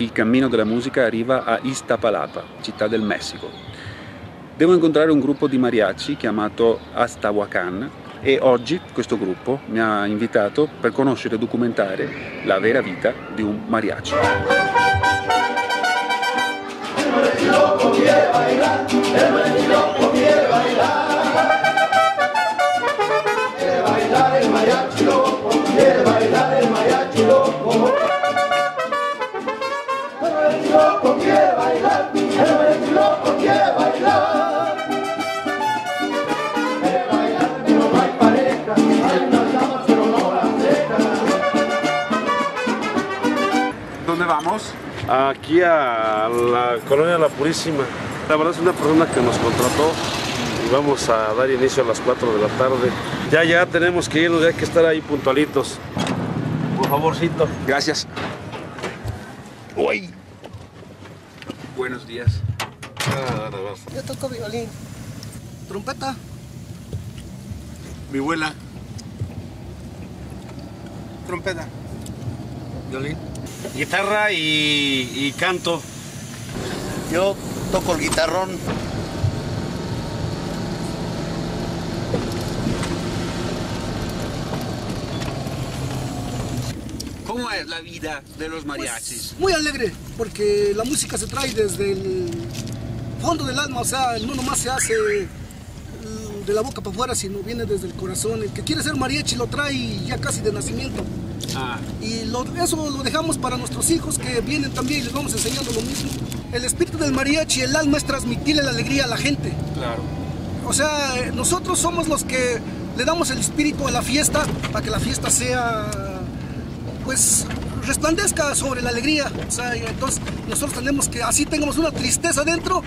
il cammino della musica arriva a Iztapalapa, città del Messico. Devo incontrare un gruppo di mariachi chiamato Astahuacan e oggi questo gruppo mi ha invitato per conoscere e documentare la vera vita di un mariachi. ¿Dónde vamos? Aquí a la colonia La Purísima. La verdad es una persona que nos contrató y vamos a dar inicio a las 4 de la tarde. Ya tenemos que irnos, ya hay que estar ahí puntualitos. Por favorcito. Gracias. Uy. Buenos días. Yo toco violín. Trompeta. Vihuela. Trompeta. Violín. Guitarra y canto. Yo toco el guitarrón. ¿Cómo es la vida de los mariachis? Pues, muy alegre, porque la música se trae desde el fondo del alma, o sea, no nomás se hace de la boca para afuera, sino viene desde el corazón. El que quiere ser mariachi lo trae ya casi de nacimiento. Y eso lo dejamos para nuestros hijos que vienen también y les vamos enseñando lo mismo. El espíritu del mariachi, el alma es transmitirle la alegría a la gente. Claro. O sea, nosotros somos los que le damos el espíritu a la fiesta para que la fiesta sea, pues, resplandezca sobre la alegría. O sea, entonces nosotros tenemos que, así tengamos una tristeza dentro,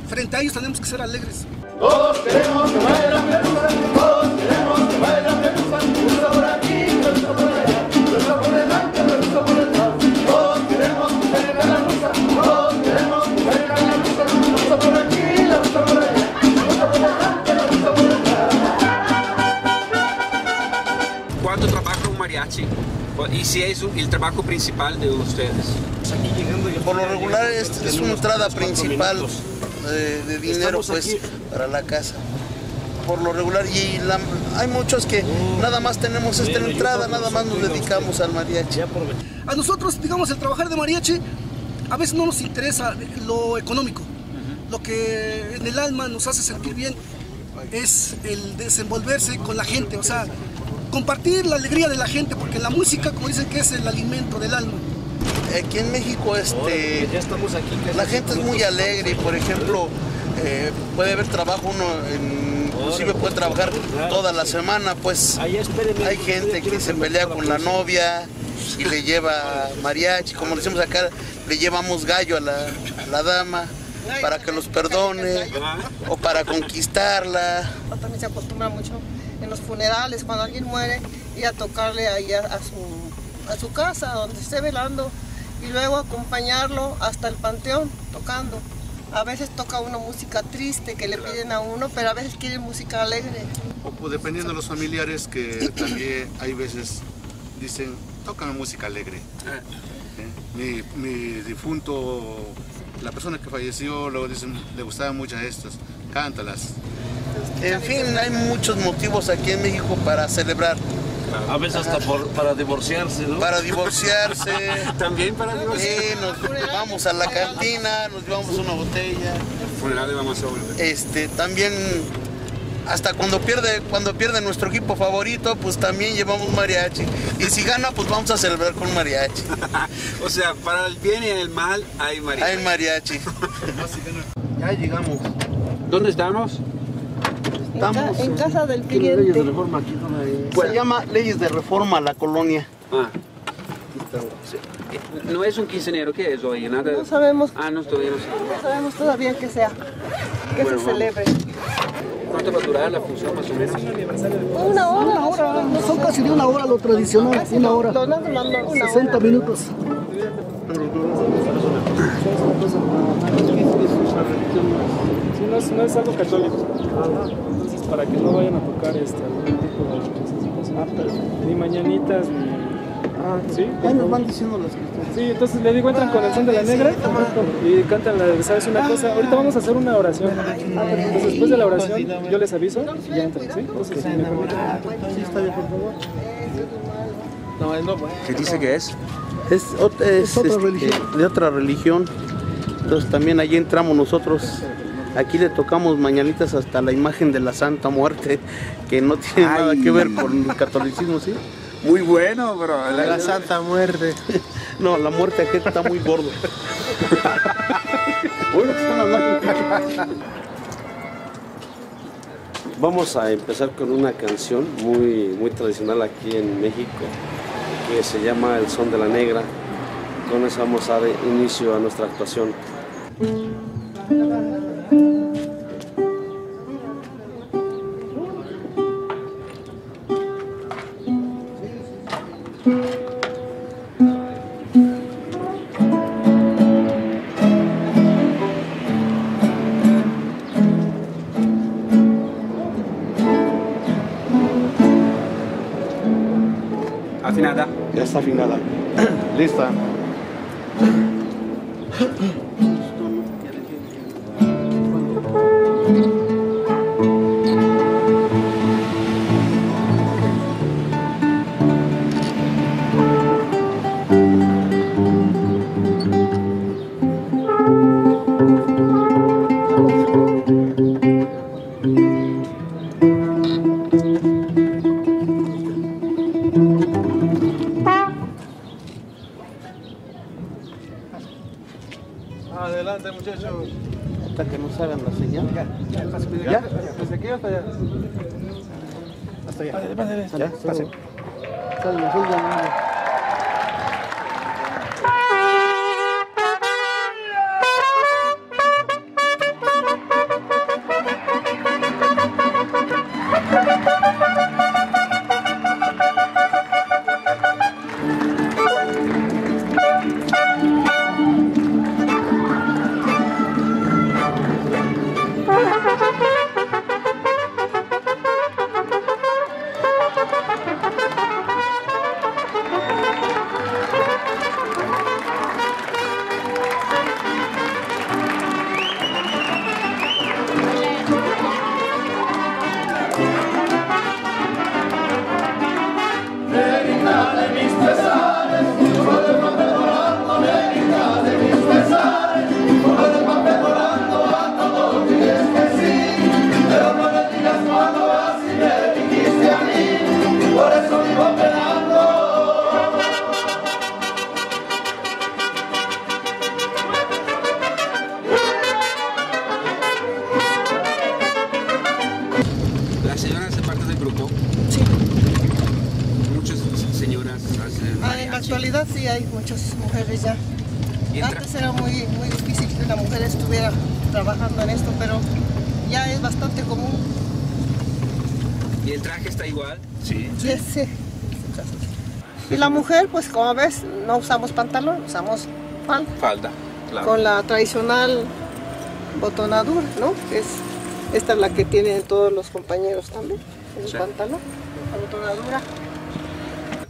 frente a ellos tenemos que ser alegres. Todos queremos que baile la pelusa, todos queremos que baile la pelusa, pelusa por aquí, pelusa por allá, pelusa por delante, pelusa por detrás. Todos queremos que salga la rusa, todos queremos que salga la rusa, pelusa por aquí, pelusa por allá, pelusa por delante, pelusa por detrás. ¿Cuánto trabaja un mariachi? ¿Y si es el trabajo principal de ustedes? Por lo regular es una entrada principal de dinero pues para la casa. Por lo regular, y hay muchos que nada más tenemos esta entrada, nada más nos dedicamos al mariachi. A nosotros, digamos, el trabajar de mariachi a veces no nos interesa lo económico. Lo que en el alma nos hace sentir bien es el desenvolverse con la gente, o sea, compartir la alegría de la gente, porque la música, como dicen, que es el alimento del alma. Aquí en México la gente es muy alegre y, por ejemplo, puede haber trabajo uno, inclusive puede trabajar toda la semana, pues hay gente que se pelea con la novia y le lleva mariachi, como decimos acá, le llevamos gallo a la dama para que los perdone o para conquistarla. También se acostumbra mucho en los funerales, cuando alguien muere, ir a tocarle ahí a su casa, donde esté velando, y luego acompañarlo hasta el panteón tocando. A veces toca uno música triste que le piden a uno, pero a veces quieren música alegre. O dependiendo de los familiares, que también hay veces dicen, tócame música alegre. Mi difunto, la persona que falleció, luego dicen, le gustaban mucho estas, cántalas. En fin, hay muchos motivos aquí en México para celebrar. A veces hasta para divorciarse, ¿no? Para divorciarse. También para divorciarse. Sí, nos vamos a la cantina, nos llevamos una botella. Funeral de Mama Soul. También, hasta cuando pierde nuestro equipo favorito, pues también llevamos mariachi. Y si gana, pues vamos a celebrar con mariachi. O sea, para el bien y el mal hay mariachi. Hay mariachi. Ya llegamos. ¿Dónde estamos? Estamos en casa del cliente. Leyes de Reforma, aquí se llama Leyes de Reforma la colonia. No es un quinceañero, ¿qué es hoy? Nada. No sabemos. Todavía no sabemos. No sabemos todavía qué sea, que se celebre. ¿Cuánto va a durar la función más o menos? Una hora. Son casi de una hora lo tradicional, una hora. 60 minutos. No es algo católico. Entonces, para que no vayan a tocar algún tipo de ni mañanitas ni... ¿Sí? Ya nos van diciendo las cuestiones. Sí, entonces le digo, entran con el son de la negra y cantan la de ¿sabes una cosa? Ahorita vamos a hacer una oración. Entonces después de la oración yo les aviso y ya entran, ¿sí? Entonces, si me permiten. Sí, está bien, por favor. ¿Qué dice que es? Es otra religión. De otra religión. Entonces también allí entramos nosotros. Aquí le tocamos mañanitas hasta la imagen de la Santa Muerte, que no tiene nada que ver con el catolicismo, ¿sí? Muy bueno, bro. La Santa Muerte. No, la muerte aquí está muy gordo. Vamos a empezar con una canción muy tradicional aquí en México, que se llama El Son de la Negra. Con eso vamos a dar inicio a nuestra actuación. ¿Afinada? Ya está afinada. Lista. Adelante, muchachos. Hasta que nos hagan la señal. ¿Ya? ¿Desde aquí hasta allá? Hasta allá. Ya, pase. ¿Las señoras se parte del grupo? Sí. Muchas señoras hacen En la mariachi. actualidad sí hay muchas mujeres ya. ¿Y entra? Antes era muy difícil que una mujer estuviera trabajando en esto, pero ya es bastante común. ¿Y el traje está igual? Sí. Sí. Y la mujer, pues como ves, no usamos pantalón, usamos falda. Falda, claro. Con la tradicional botonadura, ¿no? Esta es la que tienen todos los compañeros también, el Sí. pantalón, la botonadura.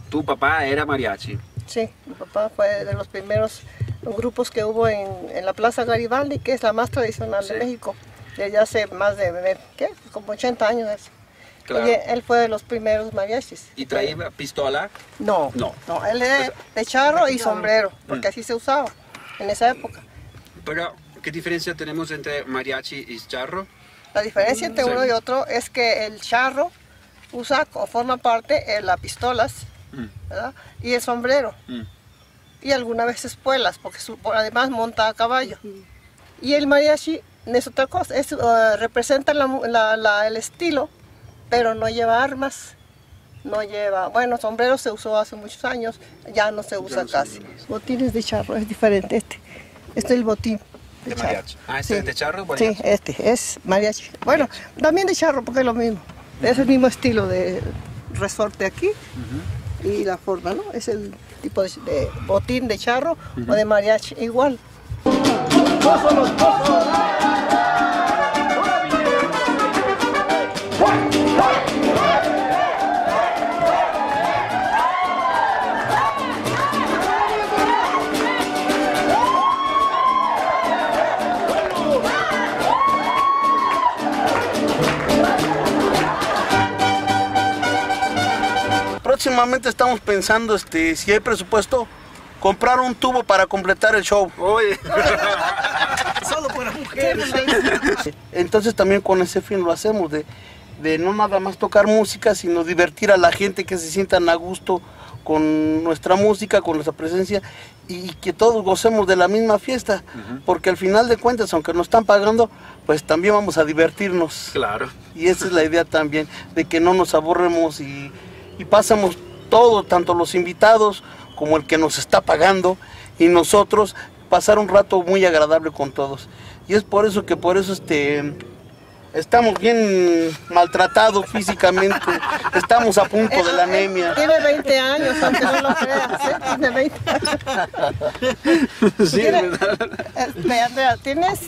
Tu papá era mariachi. Sí, mi papá fue de los primeros grupos que hubo en la Plaza Garibaldi, que es la más tradicional de México, desde hace más de, ¿qué? Como 80 años. Claro. Y él fue de los primeros mariachis. ¿Y traía pistola? No, él era de charro y sombrero, porque así se usaba en esa época. Pero, ¿qué diferencia tenemos entre mariachi y charro? La diferencia entre uno y otro es que el charro usa o forma parte de las pistolas, ¿verdad? Y el sombrero. Y algunas veces espuelas, porque además monta a caballo. Y el mariachi es otra cosa, representa el estilo, pero no lleva armas. No lleva, bueno, sombrero se usó hace muchos años, ya no se usa casi. Botines de charro, es diferente este es el botín. De mariachi. Ah, ¿este es de charro o Sí, mariachi? este es mariachi. Bueno, también de charro porque es lo mismo. Es el mismo estilo de resorte aquí y la forma, ¿no? Es el tipo de botín de charro o de mariachi igual. próximamente estamos pensando, si hay presupuesto, comprar un tubo para completar el show. Oye. Solo para mujeres. Entonces también con ese fin lo hacemos, de no nada más tocar música, sino divertir a la gente, que se sientan a gusto con nuestra música, con nuestra presencia, y que todos gocemos de la misma fiesta, porque al final de cuentas, aunque nos están pagando, pues también vamos a divertirnos. Claro. Y esa es la idea también, de que no nos aburremos y pasamos todo, tanto los invitados como el que nos está pagando, y nosotros pasar un rato muy agradable con todos. Y es por eso que estamos bien maltratados físicamente, estamos a punto de la anemia. Tiene 20 años, aunque no lo creas, ¿eh? Tiene 20 años. Sí, Andrea, ¿tienes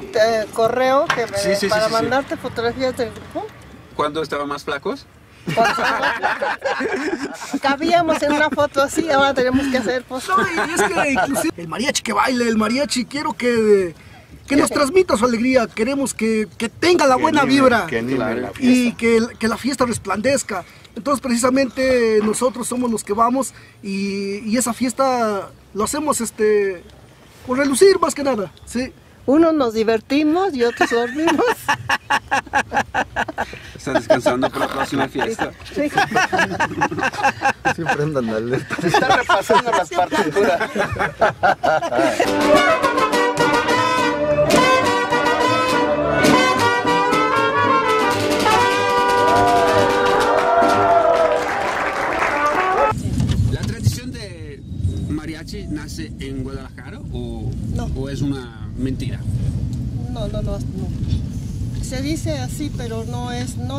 correo para sí. mandarte fotografías del grupo? ¿Cuándo estaban más flacos? Cabíamos en una foto así, ahora tenemos que hacer fotos. No, y es que inclusive el mariachi que baile, el mariachi, quiero que nos transmita su alegría, queremos que tenga la buena vibra y que la fiesta resplandezca. Entonces precisamente nosotros somos los que vamos y esa fiesta lo hacemos por relucir más que nada, ¿sí? Unos nos divertimos y otros dormimos. Están descansando para la próxima fiesta. Sí. Siempre andan alerta. Se está repasando las partituras. ¿La tradición de mariachi nace en Guadalajara o es una mentira? No. Se dice así, pero no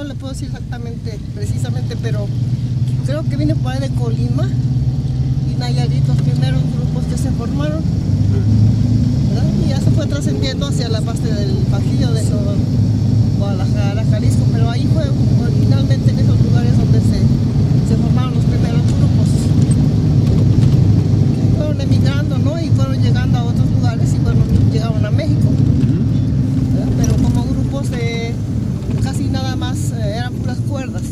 le puedo decir exactamente, precisamente, pero creo que viene por ahí de Colima y Nayarit, los primeros grupos que se formaron, ¿verdad? Y ya se fue trascendiendo hacia la parte del Bajío de Guadalajara, Jalisco, pero ahí fue originalmente en esos lugares donde se formaron los primeros grupos. Fueron emigrando, ¿no? Y fueron llegando a otros lugares y bueno, llegaron a México. Pero como grupos casi nada más eran puras cuerdas,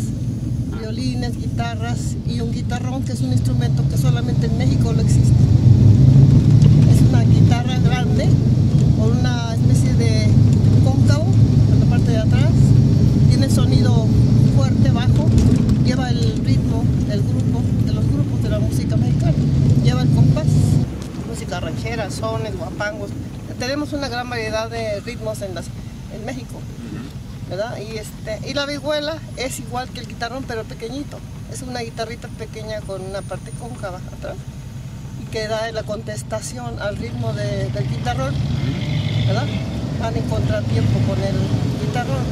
violines, guitarras y un guitarrón, que es un instrumento que solamente en México lo existe. Es una guitarra grande con una especie de cóncavo en la parte de atrás, tiene sonido fuerte, bajo, lleva el ritmo del grupo, de los grupos de la música mexicana, lleva el compás, música ranchera, sones, guapangos. Tenemos una gran variedad de ritmos en México, ¿verdad? Y la vihuela es igual que el guitarrón, pero pequeñito. Es una guitarrita pequeña con una parte cóncava atrás y que da la contestación al ritmo del guitarrón, ¿verdad? Van en contratiempo con el guitarrón.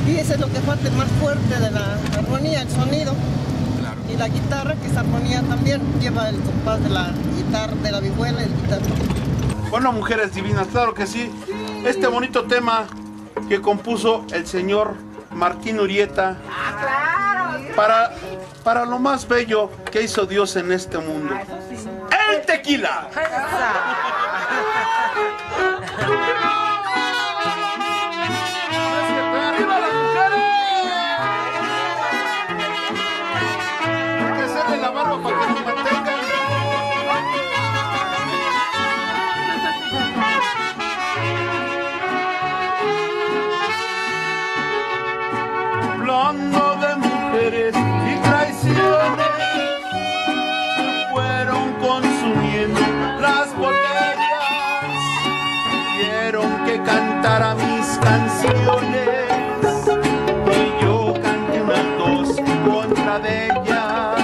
Y eso es lo que parte más fuerte de la armonía, el sonido. Y la guitarra, que es armonía también, lleva el compás de la guitarra, de la vihuela y el guitarrón. Bueno, mujeres divinas, claro que sí. Este bonito tema que compuso el señor Martín Urieta para lo más bello que hizo Dios en este mundo. ¡El tequila! ¡Arriba las mujeres! Hay que hacerle la barba para que nos mantengan. Hablando de mujeres y traiciones, fueron consumiendo las botellas, vieron que cantara mis canciones y yo canté unas dos contra de ellas.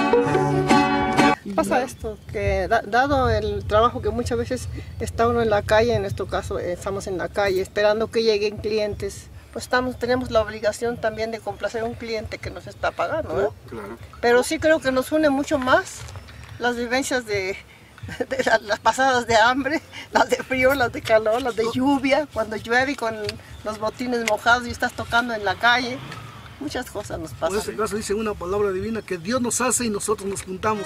Pasa esto, que dado el trabajo que muchas veces está uno en la calle, en nuestro caso estamos en la calle esperando que lleguen clientes, pues tenemos la obligación también de complacer a un cliente que nos está pagando, ¿no? Claro. Pero sí creo que nos une mucho más las vivencias de las pasadas de hambre, las de frío, las de calor, las de lluvia, cuando llueve y con los botines mojados y estás tocando en la calle. Muchas cosas nos pasan. Por ese caso dice una palabra divina, que Dios nos hace y nosotros nos juntamos.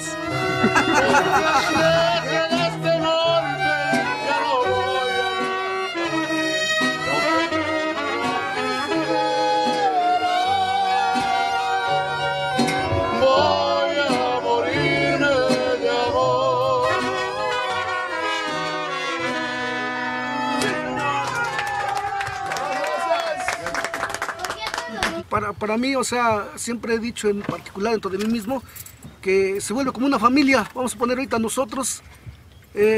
para mí, o sea, siempre he dicho en particular dentro de mí mismo que se vuelve como una familia. Vamos a poner ahorita nosotros,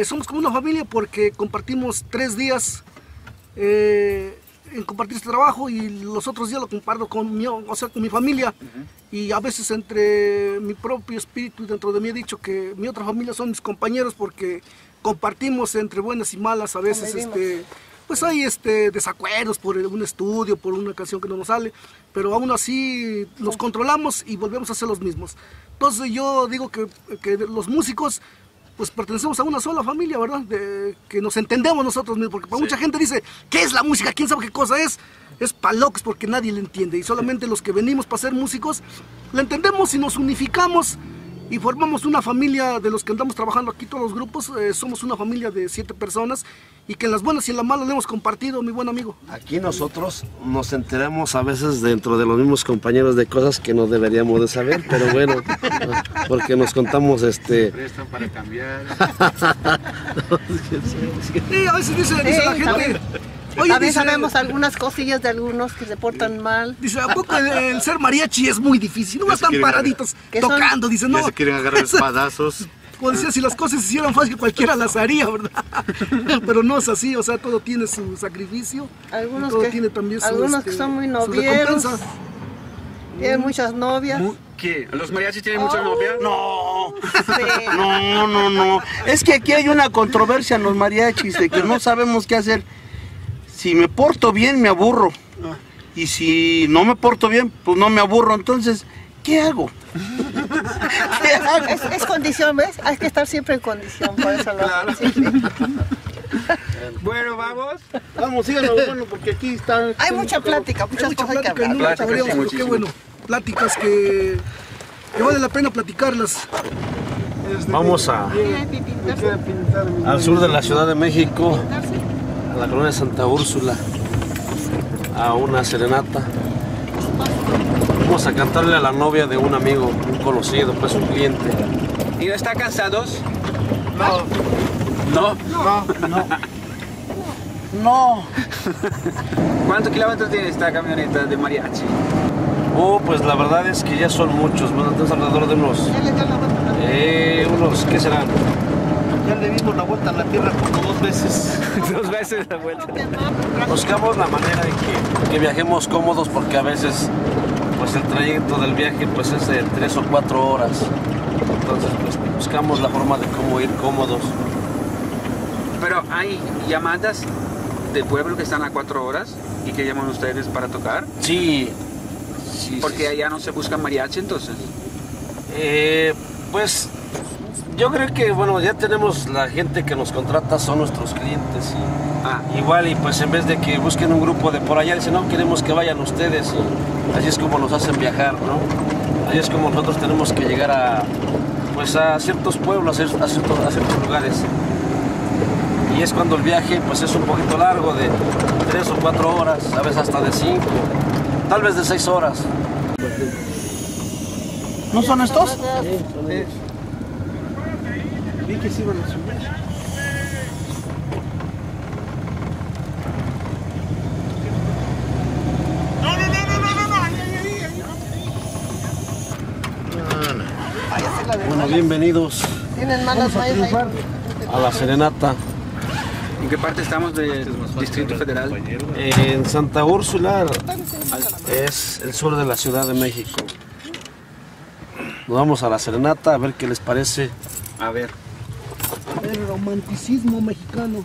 somos como una familia porque compartimos 3 días en compartir este trabajo y los otros días lo comparto con mi familia. Y a veces entre mi propio espíritu dentro de mí he dicho que mi otra familia son mis compañeros porque compartimos entre buenas y malas a veces pues hay desacuerdos por un estudio, por una canción que no nos sale, pero aún así nos controlamos y volvemos a ser los mismos. Entonces yo digo que los músicos pues pertenecemos a una sola familia, ¿verdad? Que nos entendemos nosotros mismos, porque para mucha gente dice, ¿qué es la música? ¿Quién sabe qué cosa es? Es pa' locos porque nadie le entiende y solamente los que venimos para ser músicos la entendemos y nos unificamos y formamos una familia de los que andamos trabajando aquí, todos los grupos, somos una familia de 7 personas y que en las buenas y en las malas le hemos compartido, mi buen amigo. Aquí nosotros nos enteramos a veces dentro de los mismos compañeros de cosas que no deberíamos de saber, pero bueno, porque nos contamos Prestan para cambiar. Sí, a veces dice la gente... Oye, también sabemos algunas cosillas de algunos que se portan mal. Dice, ¿a poco el ser mariachi es muy difícil? No están paraditos tocando, dice, no. Ya se quieren agarrar espadazos. Como decía, si las cosas se hicieran fácil, cualquiera las haría, ¿verdad? Pero no es así, o sea, todo tiene su sacrificio. Algunos, tiene también algunos que son muy novieros. Tienen muchas novias. ¿Qué? ¿Los mariachis tienen muchas novias? No, Sí. no. Es que aquí hay una controversia en los mariachis de que no sabemos qué hacer. Si me porto bien, me aburro. Y si no me porto bien, pues no me aburro. Entonces, ¿qué hago? ¿Qué hago? Es condición, ¿ves? Hay que estar siempre en condición, por eso lo Claro. sí. Bueno, vamos. Vamos, síganos, bueno, porque aquí están... Hay mucha plática, muchas Hay mucha cosas que plática y hablar. nunca sabríamos, pero qué bueno. Pláticas que vale la pena platicarlas. Vamos al sur de la Ciudad de México, a la colonia Santa Úrsula, a una serenata. Vamos a cantarle a la novia de un amigo, un conocido, pues un cliente. ¿Y no están cansados? No. ¿Cuántos kilómetros tiene esta camioneta de mariachi? Pues la verdad es que ya son muchos, bueno, entonces alrededor de unos, ¿qué serán? Ya le dimos la vuelta a la tierra como 2 veces. 2 veces la vuelta. Buscamos la manera de que viajemos cómodos porque a veces pues el trayecto del viaje pues es de 3 o 4 horas. Entonces pues buscamos la forma de cómo ir cómodos. Pero hay llamadas de pueblo que están a 4 horas y que llaman ustedes para tocar. Sí. Porque allá no se busca mariachi entonces. Pues yo creo que bueno, ya tenemos la gente que nos contrata, son nuestros clientes. Igual y pues en vez de que busquen un grupo de por allá, dicen no, queremos que vayan ustedes. Y así es como nos hacen viajar, ¿no? Así es como nosotros tenemos que llegar a ciertos pueblos, a ciertos lugares. Y es cuando el viaje pues es un poquito largo, de 3 o 4 horas, a veces hasta de 5, tal vez de 6 horas. ¿No son estos? Sí. Vi que se iban a subir. Bueno, bienvenidos Tienen malas mayas ahí. a la serenata. ¿En qué parte estamos del Distrito Federal? En Santa Úrsula, es el sur de la Ciudad de México. Nos vamos a la serenata a ver qué les parece. A ver. El romanticismo mexicano.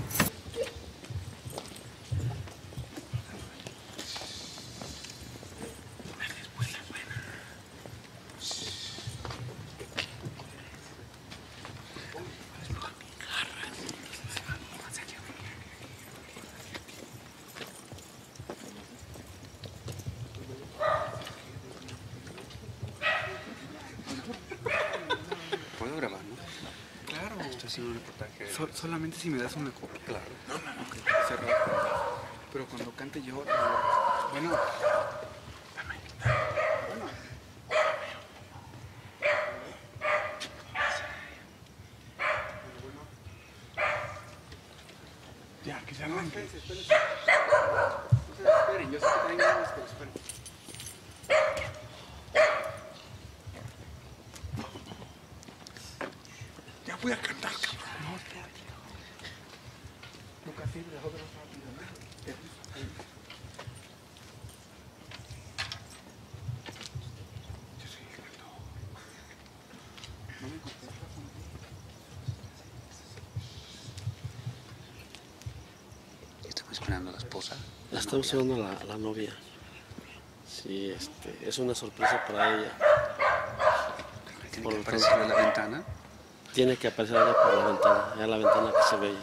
¿Puedo grabar, no? Claro. Estoy haciendo un reportaje. Solamente si me das una copia. Claro. Okay, cerrado. Pero cuando cante yo... Bueno... Ya, que se arranque. Esperen, yo sé que traen ganas, pero esperen. esperando a la esposa? La estamos esperando a la novia. Sí, es una sorpresa para ella. ¿Tiene que aparecer en la ventana? Tiene que aparecer allá por la ventana, allá la ventana que se ve ella.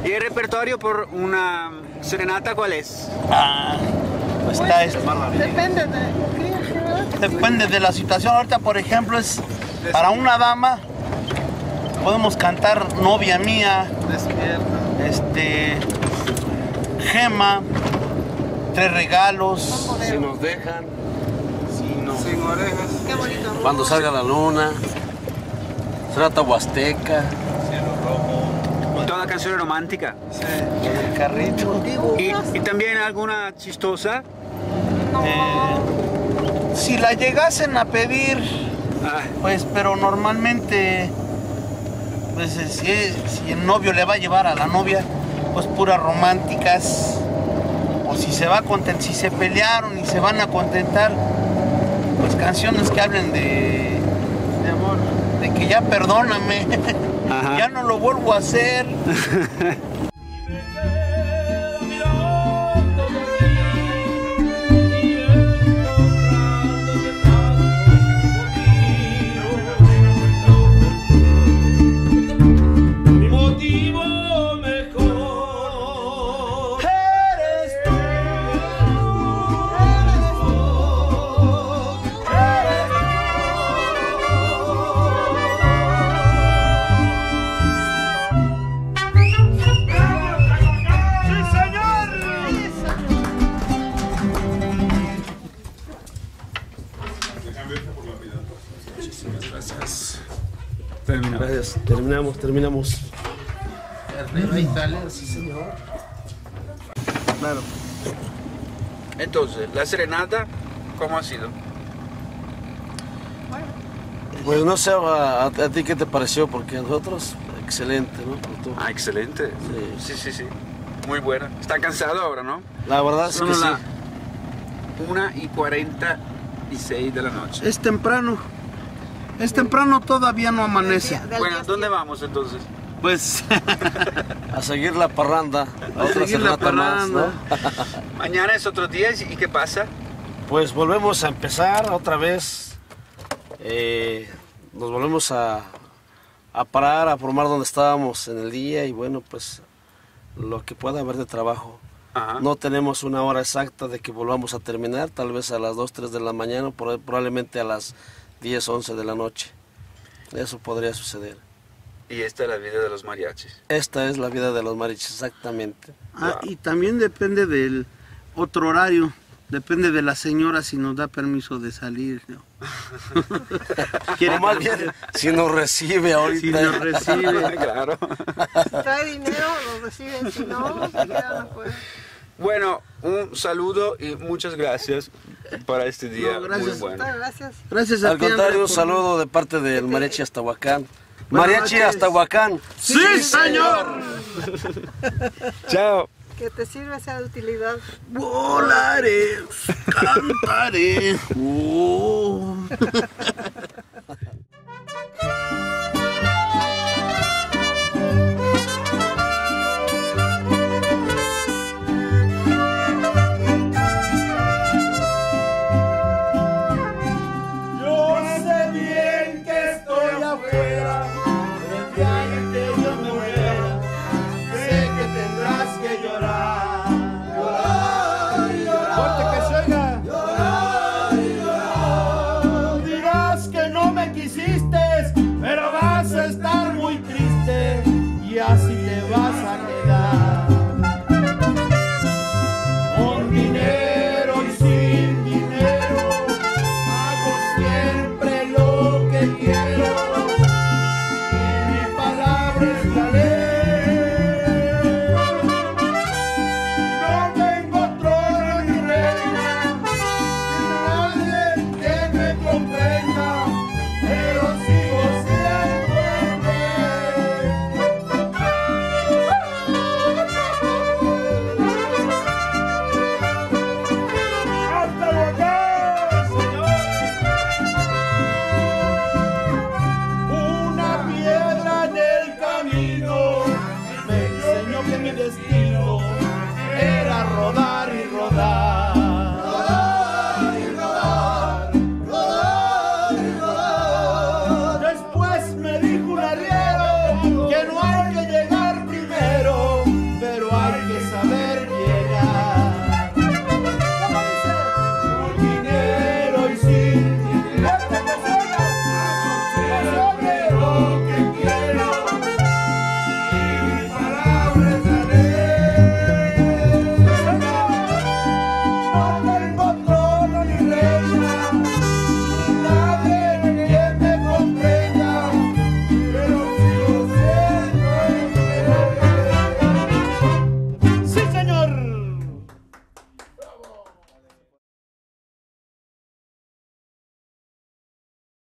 ¿Y el repertorio por una serenata cuál es? Pues Depende de la situación. Ahorita, por ejemplo, es para una dama, podemos cantar Novia Mía, Gema, Tres Regalos, Si nos dejan, Sin orejas. Qué bonito. Cuando salga la luna, Trata Huasteca. Toda canción romántica. El carrito. ¿Y también alguna chistosa? Si la llegasen a pedir, pues, pero normalmente, pues, si el novio le va a llevar a la novia, pues puras románticas. O si si se pelearon y se van a contentar, pues canciones que hablen de amor, de que ya perdóname, ya no lo vuelvo a hacer. Gracias. Terminamos. Arriba Italia, sí señor. Claro. Entonces, la serenata, ¿cómo ha sido? Pues no sé a ti qué te pareció, porque a nosotros, excelente, ¿no? Ah, excelente. Sí. Muy buena. ¿Están cansados ahora, no? La verdad es que sí. 1:46 de la noche. Es temprano. Es temprano, todavía no amanece. Bueno, ¿dónde vamos entonces? Pues a seguir la parranda, otra serenata más, ¿no? Mañana es otro día, ¿y qué pasa? Pues volvemos a empezar otra vez. Nos volvemos a parar, a formar donde estábamos en el día y bueno, pues lo que pueda haber de trabajo. Ajá. No tenemos una hora exacta de que volvamos a terminar, tal vez a las 2, 3 de la mañana, probablemente a las 10, 11 de la noche. Eso podría suceder. Y esta es la vida de los mariachis. Esta es la vida de los mariachis, exactamente. Ah, y también depende del otro horario, depende de la señora si nos da permiso de salir, ¿no? O más bien, si nos recibe ahorita. Si nos recibe. Claro. Si trae dinero, lo reciben, si no, se quedan afuera. Bueno, un saludo y muchas gracias para este día. No, gracias. Muy bueno. Muchas gracias. Gracias a Al ti, contrario, un Andrés, saludo de parte del Mariachi Aztahuacán. Buenas Mariachi noches. Aztahuacán. ¡Sí, señor! Chao. Que te sirva, sea de utilidad. Volaré, cantaré. Yo sé bien que estoy afuera, pero el día en que yo me muera, sé que tendrás que llorar. Llorar, llorar. Fuerte que se oiga. Llorar, llorar. Dirás que no me quisiste, pero vas a estar muy triste y así te vas a quedar.